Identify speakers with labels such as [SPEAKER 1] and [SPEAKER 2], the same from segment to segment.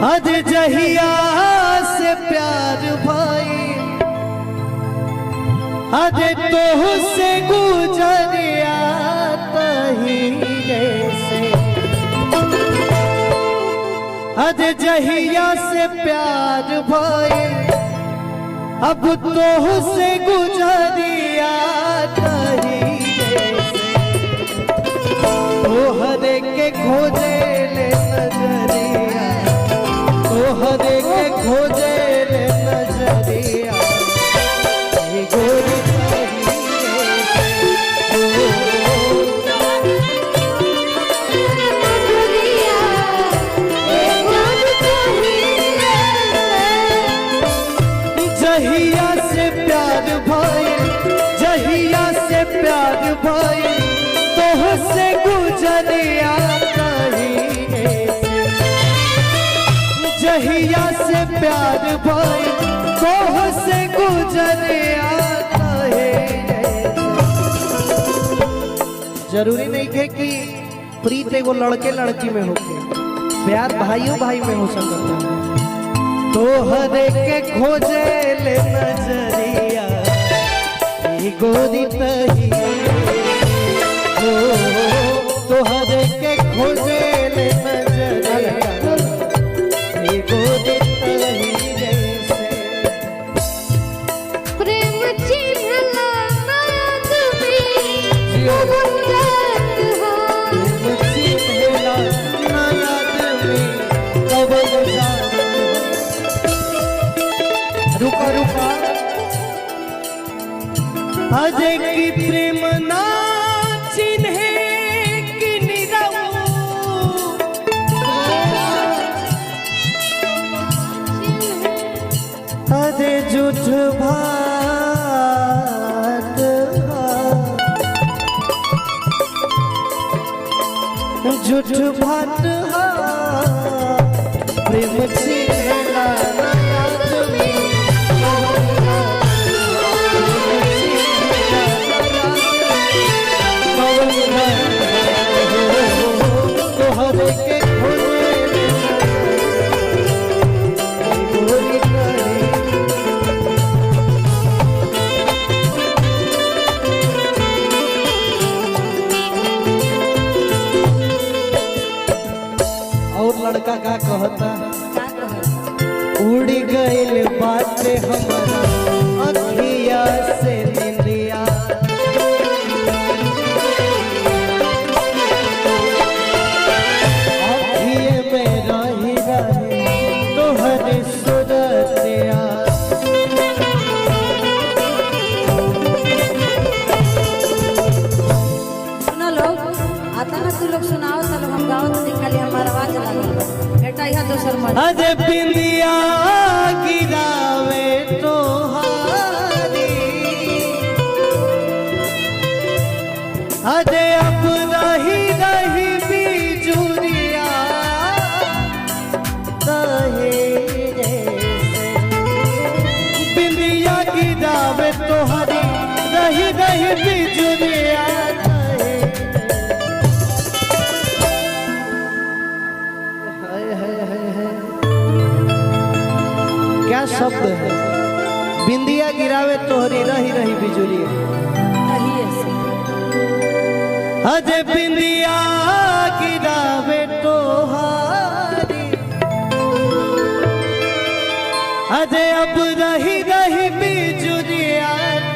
[SPEAKER 1] आज जहिया से प्यार भाई आज तो से गुजरिया से आज जहिया से प्यार भाई अब तो से गुजरिया तोहरे के खोजे ले नजरिया तोहरे के खोजे ले नजरिया गोरी जहिया से प्यार भाई जहिया से प्यार भाई तोह से गुजरिया जहिया से प्यार भाई तोह से गुजरिया जरूरी नहीं थे कि प्रीत एगो लड़के लड़की में होके प्यार भाइयों भाई में हो सकता है तोहरे के खोजे ले नजरिया गोरी तही तोहरे के खोजे ले नजरिया गोरी तही जैसे
[SPEAKER 2] प्रेम चिन्हला नाद में
[SPEAKER 1] प्रेम चिन्हला नाद में कबल रुका रुका अजय की प्रेम ना चिन्हे कि निरहु अजय झूठ भात झूठ भात प्रेम चिन्हला लड़का का कहता उड़ गइल बाटे हमारा अखिया से निंदिया अखिए में रही रही तोहरे सुरतिया
[SPEAKER 3] सुना लोग आता ना तू लोग सुनाओ चलो हम गाओ तो खाली हमारा आवाज लगा बेटा यहाँ दोसर मत
[SPEAKER 1] अरे बिंदिया गिरावे तोहारी अरे अब रही रही बिजुरिया बिंदिया गिरावे तोहारी रही रही बिजुरिया क्या शब्द है बिंदिया गिरावे तोहरी रही रही बिजुली अजय बिंदिया गिरावे तोहारी अजय अब रही रही बिजुलिया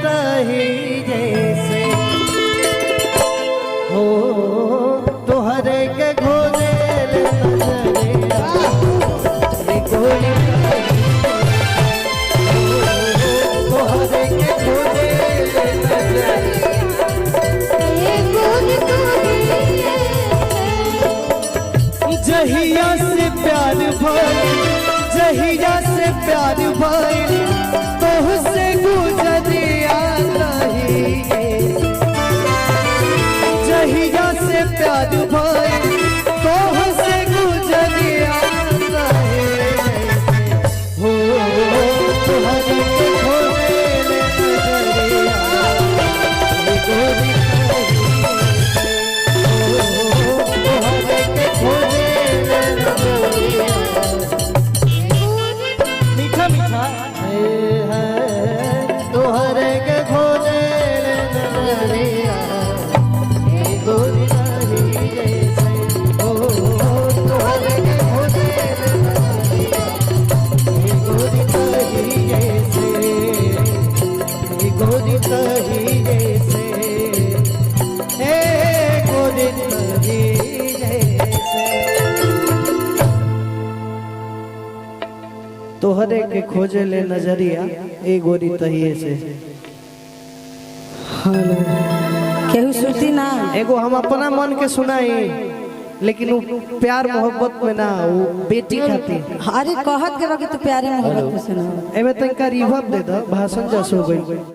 [SPEAKER 1] तही जैसे हो तोहरे के घोरे जहिया से प्यार भाई जहिया से प्यार भाई तोह से गुजरिया जहिया से प्यार भाई तोह से गुजरिया हो तुहरे के खोजे ले नजरिया खोजे ले नजरिया ए गोरी तहिए से।
[SPEAKER 3] केहू सुती ना
[SPEAKER 1] एगो हम अपना मन के सुनाई, लेकिन वो प्यार मोहब्बत में ना, वो बेटी खातिर।
[SPEAKER 3] अरे कहत के बाकी तू प्यारे मोहब्बत से सुना।
[SPEAKER 1] एमे तनका रिवर्ब दे दो, भाषण जैसे हो गई।